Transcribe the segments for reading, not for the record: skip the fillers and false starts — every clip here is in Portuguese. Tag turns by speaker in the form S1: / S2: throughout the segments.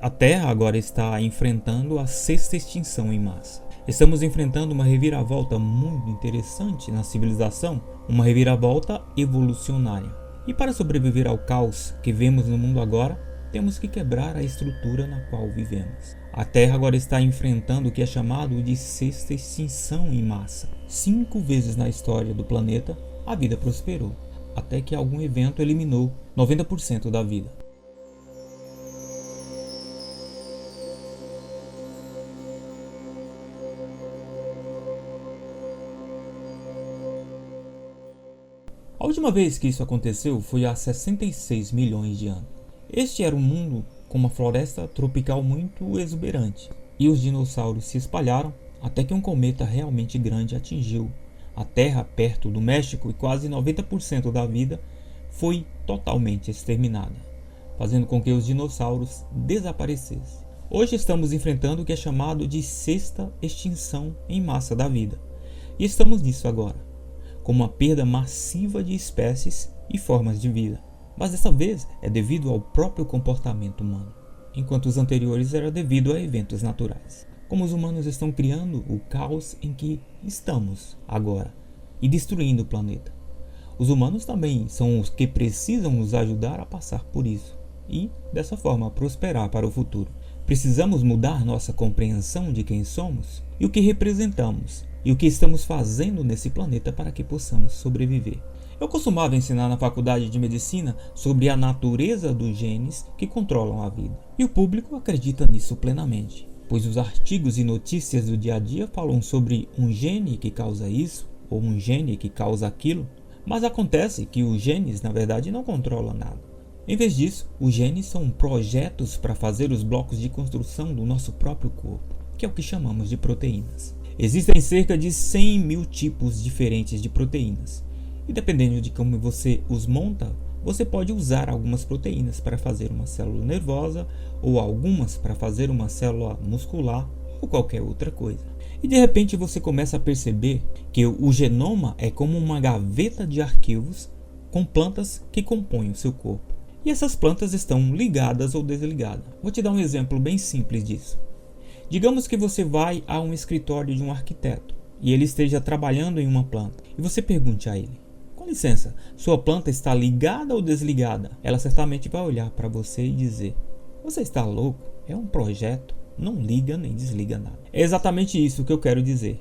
S1: A Terra agora está enfrentando a sexta extinção em massa. Estamos enfrentando uma reviravolta muito interessante na civilização, uma reviravolta evolucionária. E para sobreviver ao caos que vemos no mundo agora, temos que quebrar a estrutura na qual vivemos. A Terra agora está enfrentando o que é chamado de sexta extinção em massa. 5 vezes na história do planeta, a vida prosperou, até que algum evento eliminou 90% da vida. A última vez que isso aconteceu foi há 66 milhões de anos. Este era um mundo com uma floresta tropical muito exuberante, e os dinossauros se espalharam até que um cometa realmente grande atingiu a Terra perto do México e quase 90% da vida foi totalmente exterminada, fazendo com que os dinossauros desaparecessem. Hoje estamos enfrentando o que é chamado de sexta extinção em massa da vida, e estamos nisso agora, com uma perda massiva de espécies e formas de vida. Mas dessa vez é devido ao próprio comportamento humano, enquanto os anteriores era devido a eventos naturais. Como os humanos estão criando o caos em que estamos agora e destruindo o planeta. Os humanos também são os que precisam nos ajudar a passar por isso e, dessa forma, prosperar para o futuro. Precisamos mudar nossa compreensão de quem somos e o que representamos e o que estamos fazendo nesse planeta para que possamos sobreviver. Eu costumava ensinar na faculdade de medicina sobre a natureza dos genes que controlam a vida. E o público acredita nisso plenamente, pois os artigos e notícias do dia a dia falam sobre um gene que causa isso ou um gene que causa aquilo, mas acontece que os genes na verdade não controlam nada. Em vez disso, os genes são projetos para fazer os blocos de construção do nosso próprio corpo, que é o que chamamos de proteínas. Existem cerca de 100 mil tipos diferentes de proteínas, e dependendo de como você os monta, você pode usar algumas proteínas para fazer uma célula nervosa, ou algumas para fazer uma célula muscular, ou qualquer outra coisa. E de repente você começa a perceber que o genoma é como uma gaveta de arquivos com plantas que compõem o seu corpo. E essas plantas estão ligadas ou desligadas. Vou te dar um exemplo bem simples disso. Digamos que você vai a um escritório de um arquiteto e ele esteja trabalhando em uma planta e você pergunte a ele: com licença, sua planta está ligada ou desligada? Ela certamente vai olhar para você e dizer: você está louco? É um projeto, não liga nem desliga nada. É exatamente isso que eu quero dizer.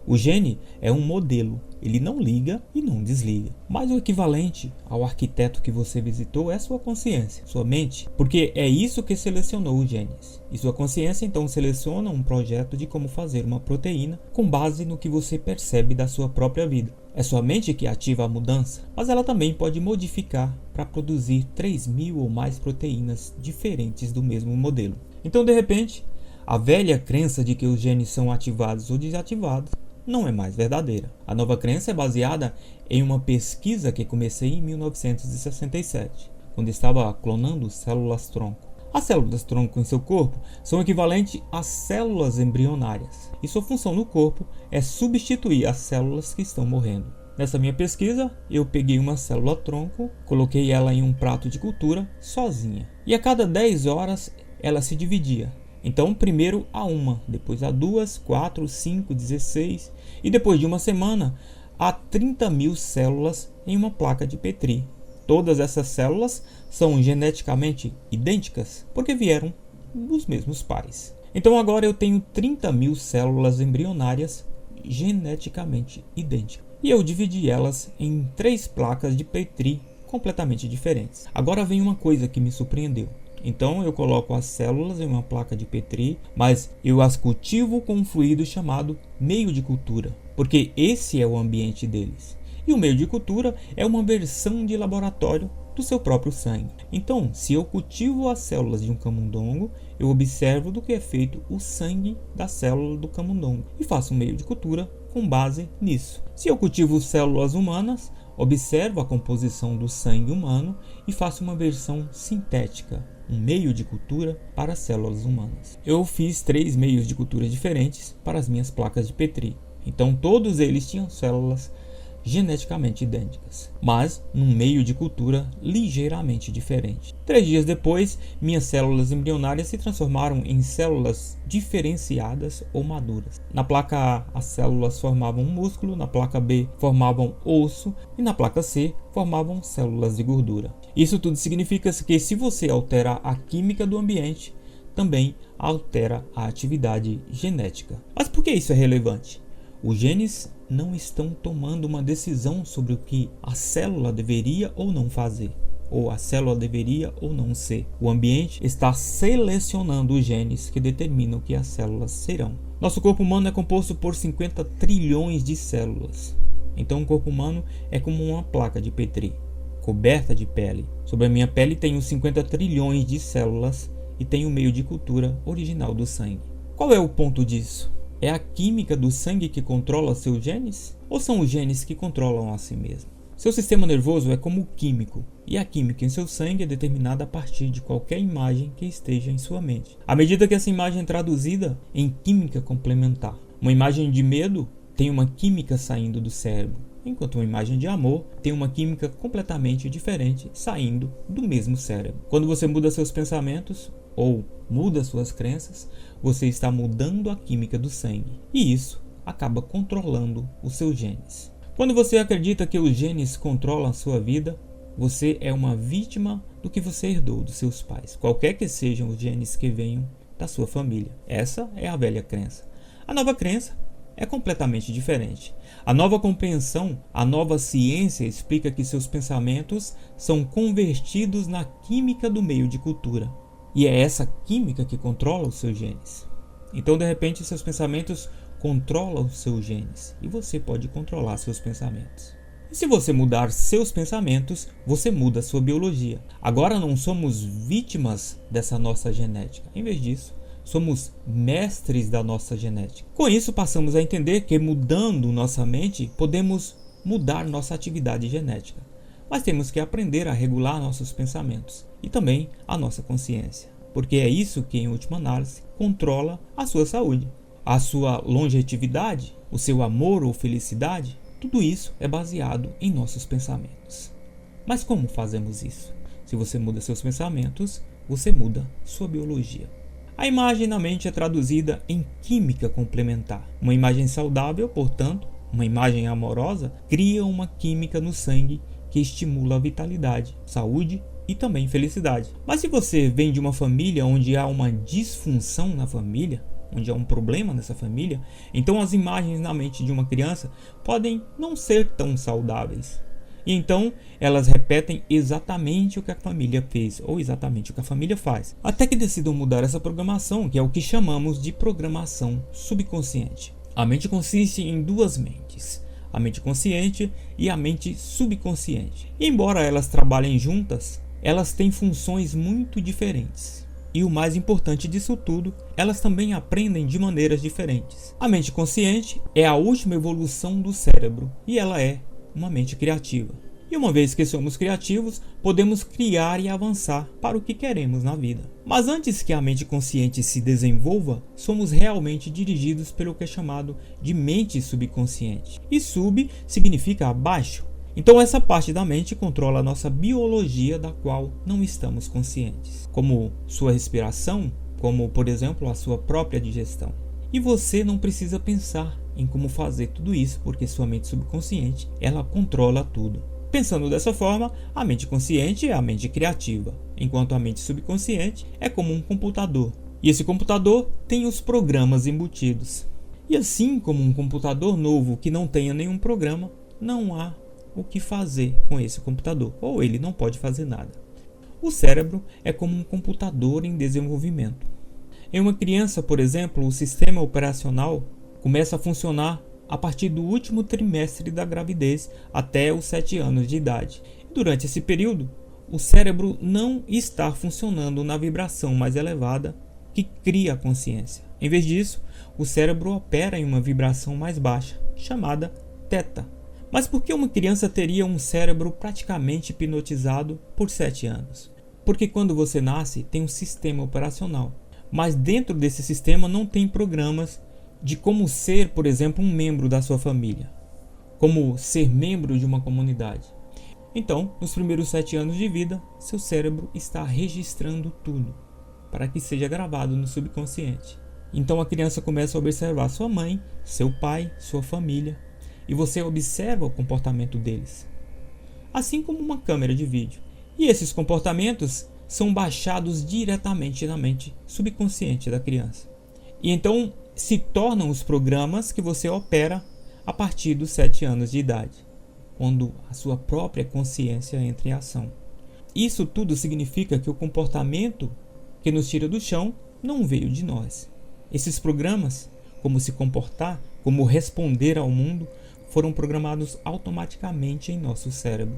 S1: O gene é um modelo, ele não liga e não desliga. Mas o equivalente ao arquiteto que você visitou é sua consciência, sua mente, porque é isso que selecionou os genes. E sua consciência então seleciona um projeto de como fazer uma proteína com base no que você percebe da sua própria vida. É sua mente que ativa a mudança, mas ela também pode modificar para produzir 3.000 ou mais proteínas diferentes do mesmo modelo. Então, de repente, a velha crença de que os genes são ativados ou desativados não é mais verdadeira. A nova crença é baseada em uma pesquisa que comecei em 1967, quando estava clonando células-tronco. As células-tronco em seu corpo são equivalentes às células embrionárias, e sua função no corpo é substituir as células que estão morrendo. Nessa minha pesquisa, eu peguei uma célula-tronco, coloquei ela em um prato de cultura sozinha, e a cada 10 horas ela se dividia. Então, primeiro a uma, depois a 2, 4, 5, 16 e depois de uma semana a 30.000 células em uma placa de Petri. Todas essas células são geneticamente idênticas porque vieram dos mesmos pais. Então agora eu tenho 30.000 células embrionárias geneticamente idênticas. E eu dividi elas em 3 placas de Petri completamente diferentes. Agora vem uma coisa que me surpreendeu. Então eu coloco as células em uma placa de Petri, mas eu as cultivo com um fluido chamado meio de cultura, porque esse é o ambiente deles. E o meio de cultura é uma versão de laboratório do seu próprio sangue. Então, se eu cultivo as células de um camundongo, eu observo do que é feito o sangue da célula do camundongo e faço um meio de cultura com base nisso. Se eu cultivo células humanas, observo a composição do sangue humano e faço uma versão sintética, um meio de cultura para células humanas. Eu fiz 3 meios de cultura diferentes para as minhas placas de Petri. Então todos eles tinham células geneticamente idênticas, mas num meio de cultura ligeiramente diferente. 3 dias depois, minhas células embrionárias se transformaram em células diferenciadas ou maduras. Na placa A, as células formavam músculo, na placa B, formavam osso e na placa C, formavam células de gordura. Isso tudo significa que se você altera a química do ambiente, também altera a atividade genética. Mas por que isso é relevante? Os genes não estão tomando uma decisão sobre o que a célula deveria ou não fazer, ou a célula deveria ou não ser. O ambiente está selecionando os genes que determinam o que as células serão. Nosso corpo humano é composto por 50 trilhões de células. Então o corpo humano é como uma placa de Petri, coberta de pele. Sobre a minha pele tenho 50 trilhões de células e tenho o meio de cultura original do sangue. Qual é o ponto disso? É a química do sangue que controla seus genes? Ou são os genes que controlam a si mesmo? Seu sistema nervoso é como químico, e a química em seu sangue é determinada a partir de qualquer imagem que esteja em sua mente. À medida que essa imagem é traduzida em química complementar. Uma imagem de medo tem uma química saindo do cérebro, enquanto uma imagem de amor tem uma química completamente diferente saindo do mesmo cérebro. Quando você muda seus pensamentos, ou muda suas crenças, você está mudando a química do sangue, e isso acaba controlando os seus genes. Quando você acredita que os genes controlam a sua vida, você é uma vítima do que você herdou dos seus pais, qualquer que sejam os genes que venham da sua família. Essa é a velha crença. A nova crença é completamente diferente. A nova compreensão, a nova ciência explica que seus pensamentos são convertidos na química do meio de cultura. E é essa química que controla os seus genes. Então, de repente, seus pensamentos controlam os seus genes e você pode controlar seus pensamentos. E se você mudar seus pensamentos, você muda a sua biologia. Agora não somos vítimas dessa nossa genética. Em vez disso, somos mestres da nossa genética. Com isso, passamos a entender que mudando nossa mente, podemos mudar nossa atividade genética. Mas temos que aprender a regular nossos pensamentos e também a nossa consciência, porque é isso que, em última análise, controla a sua saúde, a sua longevidade, o seu amor ou felicidade. Tudo isso é baseado em nossos pensamentos. Mas como fazemos isso? Se você muda seus pensamentos, você muda sua biologia. A imagem na mente é traduzida em química complementar. Uma imagem saudável, portanto, uma imagem amorosa, cria uma química no sangue que estimula a vitalidade, saúde e também felicidade. Mas se você vem de uma família onde há uma disfunção na família, onde há um problema nessa família, então as imagens na mente de uma criança podem não ser tão saudáveis. E então elas repetem exatamente o que a família fez ou exatamente o que a família faz, até que decidam mudar essa programação, que é o que chamamos de programação subconsciente. A mente consiste em duas mentes, a mente consciente e a mente subconsciente. E embora elas trabalhem juntas, elas têm funções muito diferentes. E o mais importante disso tudo, elas também aprendem de maneiras diferentes. A mente consciente é a última evolução do cérebro e ela é uma mente criativa. E uma vez que somos criativos, podemos criar e avançar para o que queremos na vida. Mas antes que a mente consciente se desenvolva, somos realmente dirigidos pelo que é chamado de mente subconsciente. E sub significa abaixo. Então essa parte da mente controla a nossa biologia, da qual não estamos conscientes, como sua respiração, como por exemplo a sua própria digestão. E você não precisa pensar em como fazer tudo isso, porque sua mente subconsciente, ela controla tudo. Pensando dessa forma, a mente consciente é a mente criativa, enquanto a mente subconsciente é como um computador. E esse computador tem os programas embutidos. E assim como um computador novo que não tenha nenhum programa, não há o que fazer com esse computador, ou ele não pode fazer nada. O cérebro é como um computador em desenvolvimento. Em uma criança, por exemplo, o sistema operacional começa a funcionar a partir do último trimestre da gravidez até os 7 anos de idade. Durante esse período, o cérebro não está funcionando na vibração mais elevada que cria a consciência. Em vez disso, o cérebro opera em uma vibração mais baixa, chamada teta. Mas por que uma criança teria um cérebro praticamente hipnotizado por 7 anos? Porque quando você nasce, tem um sistema operacional. Mas dentro desse sistema não tem programas de como ser, por exemplo, um membro da sua família. como ser membro de uma comunidade. Então, nos primeiros 7 anos de vida, seu cérebro está registrando tudo, para que seja gravado no subconsciente. Então a criança começa a observar sua mãe, seu pai, sua família, e você observa o comportamento deles, assim como uma câmera de vídeo. E esses comportamentos são baixados diretamente na mente subconsciente da criança. E então se tornam os programas que você opera a partir dos 7 anos de idade, quando a sua própria consciência entra em ação. Isso tudo significa que o comportamento que nos tira do chão não veio de nós. Esses programas, como se comportar, como responder ao mundo, foram programados automaticamente em nosso cérebro.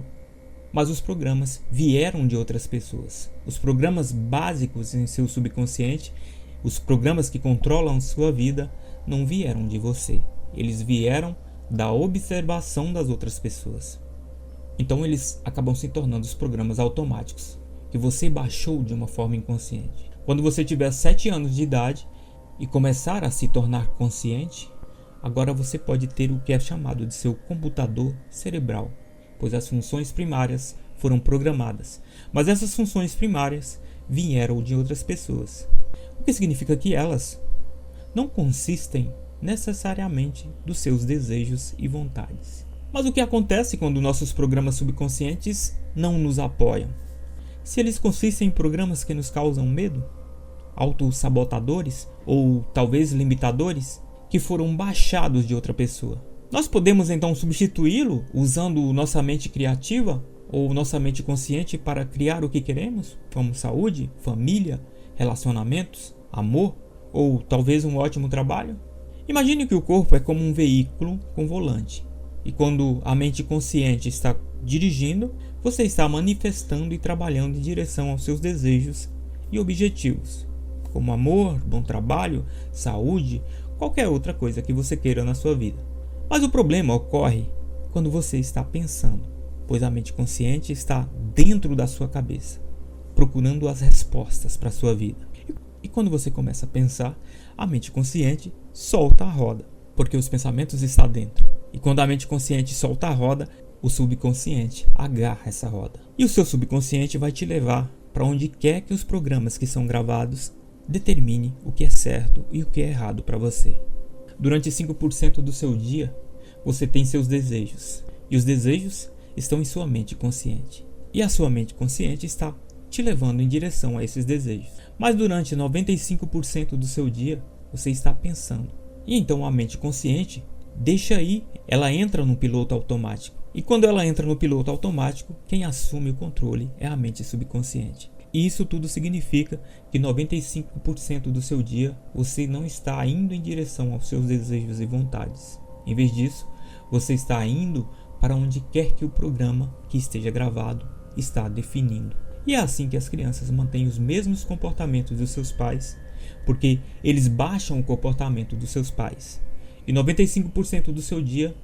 S1: Mas os programas vieram de outras pessoas. Os programas básicos em seu subconsciente, os programas que controlam sua vida, não vieram de você. Eles vieram da observação das outras pessoas. Então eles acabam se tornando os programas automáticos, que você baixou de uma forma inconsciente. Quando você tiver 7 anos de idade e começar a se tornar consciente, agora você pode ter o que é chamado de seu computador cerebral, pois as funções primárias foram programadas, mas essas funções primárias vieram de outras pessoas, o que significa que elas não consistem necessariamente dos seus desejos e vontades. Mas o que acontece quando nossos programas subconscientes não nos apoiam? Se eles consistem em programas que nos causam medo, autossabotadores ou talvez limitadores, que foram baixados de outra pessoa, nós podemos então substituí-lo usando nossa mente criativa ou nossa mente consciente para criar o que queremos, como saúde, família, relacionamentos, amor ou talvez um ótimo trabalho? Imagine que o corpo é como um veículo com volante, e quando a mente consciente está dirigindo, você está manifestando e trabalhando em direção aos seus desejos e objetivos, como amor, bom trabalho, saúde, qualquer outra coisa que você queira na sua vida. Mas o problema ocorre quando você está pensando, pois a mente consciente está dentro da sua cabeça, procurando as respostas para a sua vida. E quando você começa a pensar, a mente consciente solta a roda, porque os pensamentos estão dentro. E quando a mente consciente solta a roda, o subconsciente agarra essa roda. E o seu subconsciente vai te levar para onde quer que os programas que são gravados determine o que é certo e o que é errado para você. Durante 5% do seu dia, você tem seus desejos. E os desejos estão em sua mente consciente. E a sua mente consciente está te levando em direção a esses desejos. Mas durante 95% do seu dia, você está pensando. E então a mente consciente deixa aí, ela entra no piloto automático. E quando ela entra no piloto automático, quem assume o controle é a mente subconsciente. E isso tudo significa que 95% do seu dia você não está indo em direção aos seus desejos e vontades. Em vez disso, você está indo para onde quer que o programa que esteja gravado está definindo. E é assim que as crianças mantêm os mesmos comportamentos dos seus pais, porque eles baixam o comportamento dos seus pais. E 95% do seu dia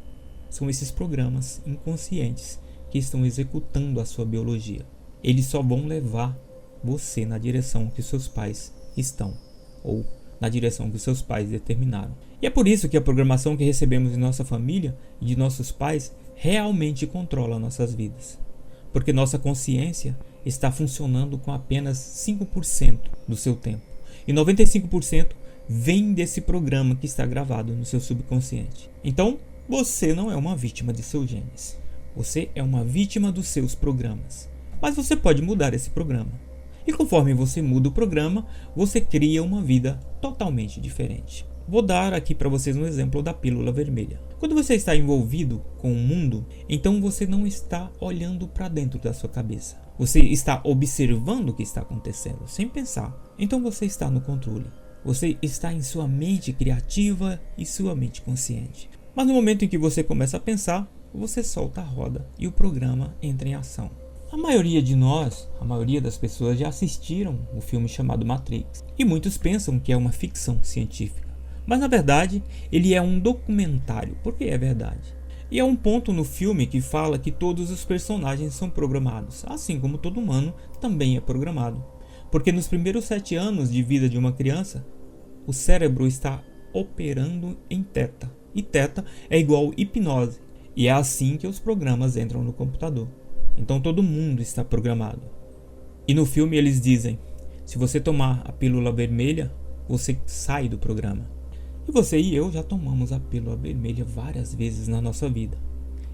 S1: são esses programas inconscientes que estão executando a sua biologia. Eles só vão levar você na direção que seus pais estão, ou na direção que seus pais determinaram. E é por isso que a programação que recebemos de nossa família e de nossos pais realmente controla nossas vidas. Porque nossa consciência está funcionando com apenas 5% do seu tempo. E 95% vem desse programa que está gravado no seu subconsciente. Então, você não é uma vítima de seus genes. Você é uma vítima dos seus programas. Mas você pode mudar esse programa. E conforme você muda o programa, você cria uma vida totalmente diferente. Vou dar aqui para vocês um exemplo da pílula vermelha. Quando você está envolvido com o mundo, então você não está olhando para dentro da sua cabeça. Você está observando o que está acontecendo, sem pensar. Então você está no controle. Você está em sua mente criativa e sua mente consciente. Mas no momento em que você começa a pensar, você solta a roda e o programa entra em ação. A maioria de nós, a maioria das pessoas já assistiram o filme chamado Matrix. E muitos pensam que é uma ficção científica. Mas na verdade, ele é um documentário, porque é verdade. E é um ponto no filme que fala que todos os personagens são programados, assim como todo humano também é programado. Porque nos primeiros 7 anos de vida de uma criança, o cérebro está operando em teta. E teta é igual hipnose. E é assim que os programas entram no computador. Então todo mundo está programado. E no filme eles dizem: se você tomar a pílula vermelha, você sai do programa. E você e eu já tomamos a pílula vermelha várias vezes na nossa vida.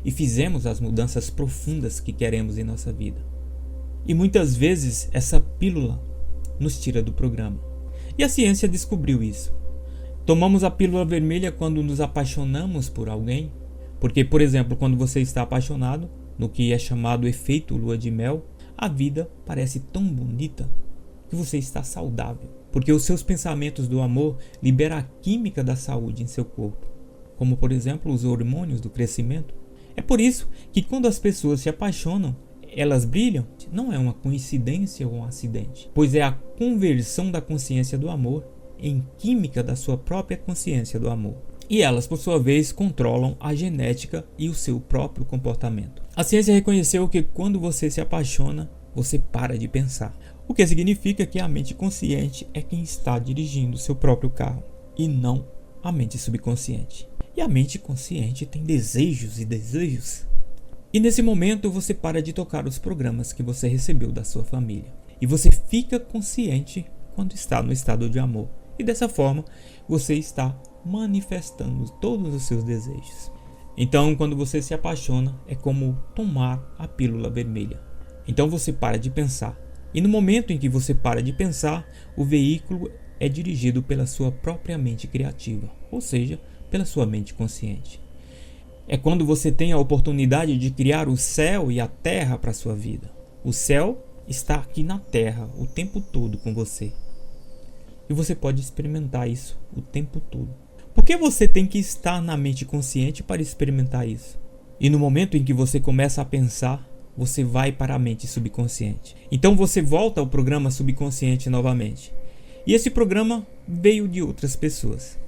S1: E fizemos as mudanças profundas que queremos em nossa vida. E muitas vezes essa pílula nos tira do programa. E a ciência descobriu isso. Tomamos a pílula vermelha quando nos apaixonamos por alguém. Porque, por exemplo, quando você está apaixonado, no que é chamado efeito lua de mel, a vida parece tão bonita que você está saudável. Porque os seus pensamentos do amor liberam a química da saúde em seu corpo. Como, por exemplo, os hormônios do crescimento. É por isso que quando as pessoas se apaixonam, elas brilham. Não é uma coincidência ou um acidente. Pois é a conversão da consciência do amor em química da sua própria consciência do amor. E elas, por sua vez, controlam a genética e o seu próprio comportamento. A ciência reconheceu que quando você se apaixona, você para de pensar. O que significa que a mente consciente é quem está dirigindo o seu próprio carro, e não a mente subconsciente. E a mente consciente tem desejos e desejos. E nesse momento você para de tocar os programas que você recebeu da sua família. E você fica consciente quando está no estado de amor. E dessa forma, você está manifestando todos os seus desejos. Então, quando você se apaixona, é como tomar a pílula vermelha. Então você para de pensar. E no momento em que você para de pensar, o veículo é dirigido pela sua própria mente criativa, ou seja, pela sua mente consciente. É quando você tem a oportunidade de criar o céu e a terra para a sua vida. O céu está aqui na terra o tempo todo com você. E você pode experimentar isso o tempo todo. Por que você tem que estar na mente consciente para experimentar isso? E no momento em que você começa a pensar, você vai para a mente subconsciente. Então você volta ao programa subconsciente novamente. E esse programa veio de outras pessoas.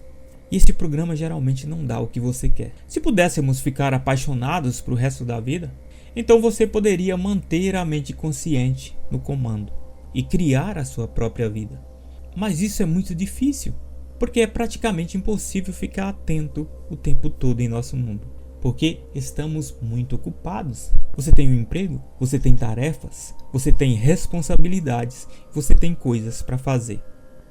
S1: E esse programa geralmente não dá o que você quer. Se pudéssemos ficar apaixonados para o resto da vida, então você poderia manter a mente consciente no comando e criar a sua própria vida. Mas isso é muito difícil, porque é praticamente impossível ficar atento o tempo todo em nosso mundo, porque estamos muito ocupados. Você tem um emprego, você tem tarefas, você tem responsabilidades, você tem coisas para fazer.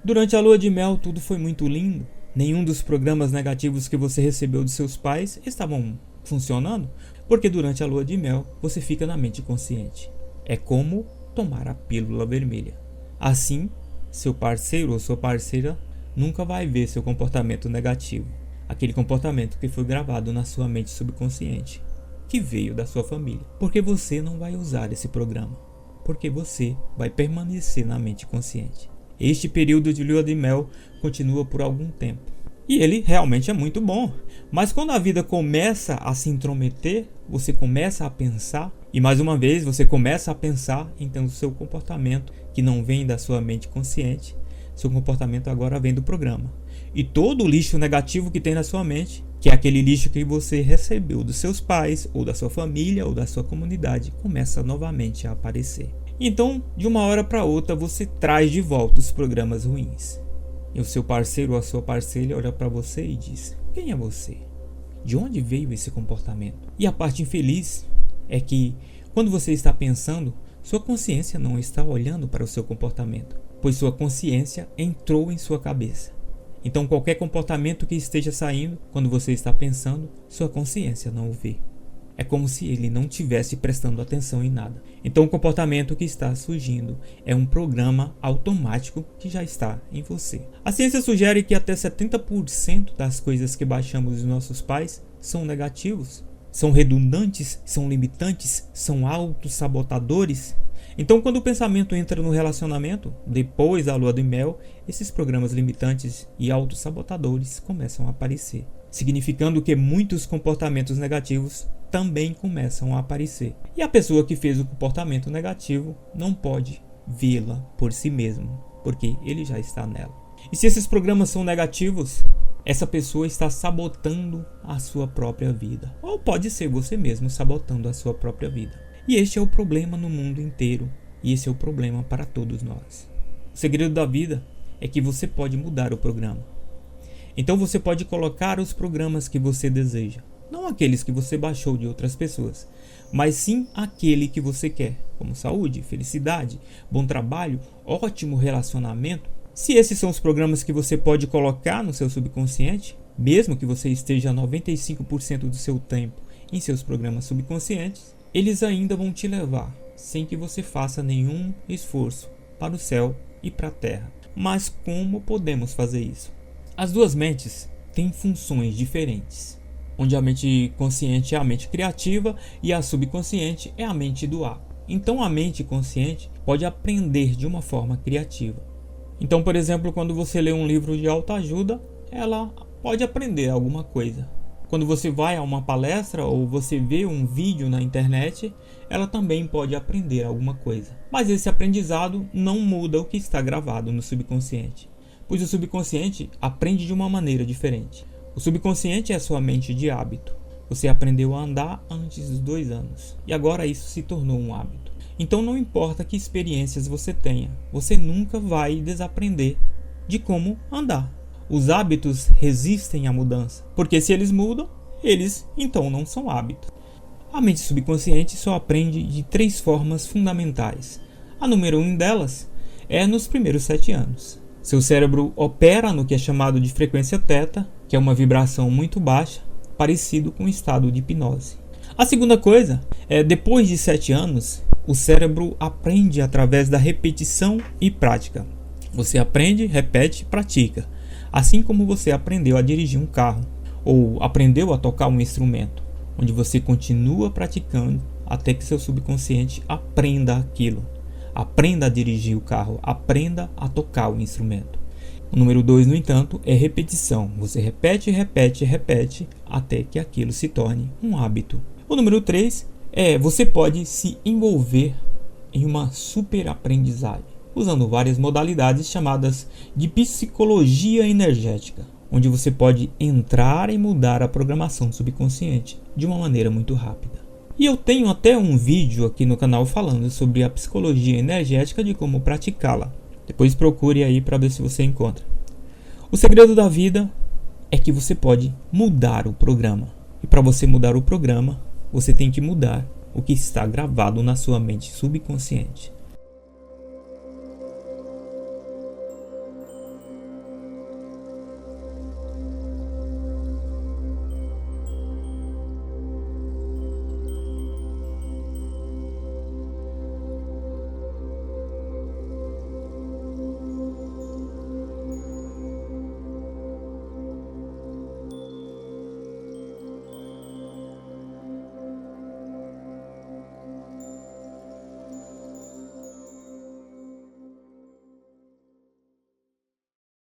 S1: Durante a lua de mel tudo foi muito lindo. Nenhum dos programas negativos que você recebeu de seus pais estavam funcionando, porque durante a lua de mel você fica na mente consciente. É como tomar a pílula vermelha. Assim, seu parceiro ou sua parceira nunca vai ver seu comportamento negativo, aquele comportamento que foi gravado na sua mente subconsciente, que veio da sua família, porque você não vai usar esse programa, porque você vai permanecer na mente consciente. Este período de lua de mel continua por algum tempo, e ele realmente é muito bom, mas quando a vida começa a se intrometer, você começa a pensar, e mais uma vez você começa a pensar, então o seu comportamento, que não vem da sua mente consciente, seu comportamento agora vem do programa. E todo o lixo negativo que tem na sua mente, que é aquele lixo que você recebeu dos seus pais, ou da sua família, ou da sua comunidade, começa novamente a aparecer. Então, de uma hora para outra, você traz de volta os programas ruins. E o seu parceiro ou a sua parceira olha para você e diz: quem é você? De onde veio esse comportamento? E a parte infeliz é que, quando você está pensando, sua consciência não está olhando para o seu comportamento, pois sua consciência entrou em sua cabeça. Então qualquer comportamento que esteja saindo, quando você está pensando, sua consciência não o vê. É como se ele não estivesse prestando atenção em nada. Então o comportamento que está surgindo é um programa automático que já está em você. A ciência sugere que até 70% das coisas que baixamos dos nossos pais são negativos, são redundantes, são limitantes, são autossabotadores. Então, quando o pensamento entra no relacionamento, depois da lua de mel, esses programas limitantes e autossabotadores começam a aparecer, significando que muitos comportamentos negativos também começam a aparecer. E a pessoa que fez o comportamento negativo não pode vê-la por si mesmo, porque ele já está nela. E se esses programas são negativos, essa pessoa está sabotando a sua própria vida. Ou pode ser você mesmo sabotando a sua própria vida. E este é o problema no mundo inteiro. E esse é o problema para todos nós. O segredo da vida é que você pode mudar o programa. Então você pode colocar os programas que você deseja. Não aqueles que você baixou de outras pessoas, mas sim aquele que você quer, como saúde, felicidade, bom trabalho, ótimo relacionamento. Se esses são os programas que você pode colocar no seu subconsciente, mesmo que você esteja 95% do seu tempo em seus programas subconscientes, eles ainda vão te levar, sem que você faça nenhum esforço, para o céu e para a terra. Mas como podemos fazer isso? As duas mentes têm funções diferentes, onde a mente consciente é a mente criativa e a subconsciente é a mente do hábito. Então a mente consciente pode aprender de uma forma criativa. Então, por exemplo, quando você lê um livro de autoajuda, ela pode aprender alguma coisa. Quando você vai a uma palestra ou você vê um vídeo na internet, ela também pode aprender alguma coisa. Mas esse aprendizado não muda o que está gravado no subconsciente, pois o subconsciente aprende de uma maneira diferente. O subconsciente é a sua mente de hábito. Você aprendeu a andar antes dos 2 anos e agora isso se tornou um hábito. Então não importa que experiências você tenha, você nunca vai desaprender de como andar. Os hábitos resistem à mudança, porque se eles mudam, eles então não são hábitos. A mente subconsciente só aprende de 3 formas fundamentais. A número 1 delas é nos primeiros 7 anos. Seu cérebro opera no que é chamado de frequência θ, que é uma vibração muito baixa, parecido com o estado de hipnose. A segunda coisa é, depois de 7 anos, o cérebro aprende através da repetição e prática. Você aprende, repete, pratica. Assim como você aprendeu a dirigir um carro ou aprendeu a tocar um instrumento, onde você continua praticando até que seu subconsciente aprenda aquilo. Aprenda a dirigir o carro, aprenda a tocar o instrumento. O número 2, no entanto, é repetição. Você repete, repete, repete até que aquilo se torne um hábito. O número 3 é você pode se envolver em uma super aprendizagem, usando várias modalidades chamadas de psicologia energética, onde você pode entrar e mudar a programação subconsciente de uma maneira muito rápida. E eu tenho até um vídeo aqui no canal falando sobre a psicologia energética, de como praticá-la. Depois procure aí para ver se você encontra. O segredo da vida é que você pode mudar o programa. E para você mudar o programa, você tem que mudar o que está gravado na sua mente subconsciente.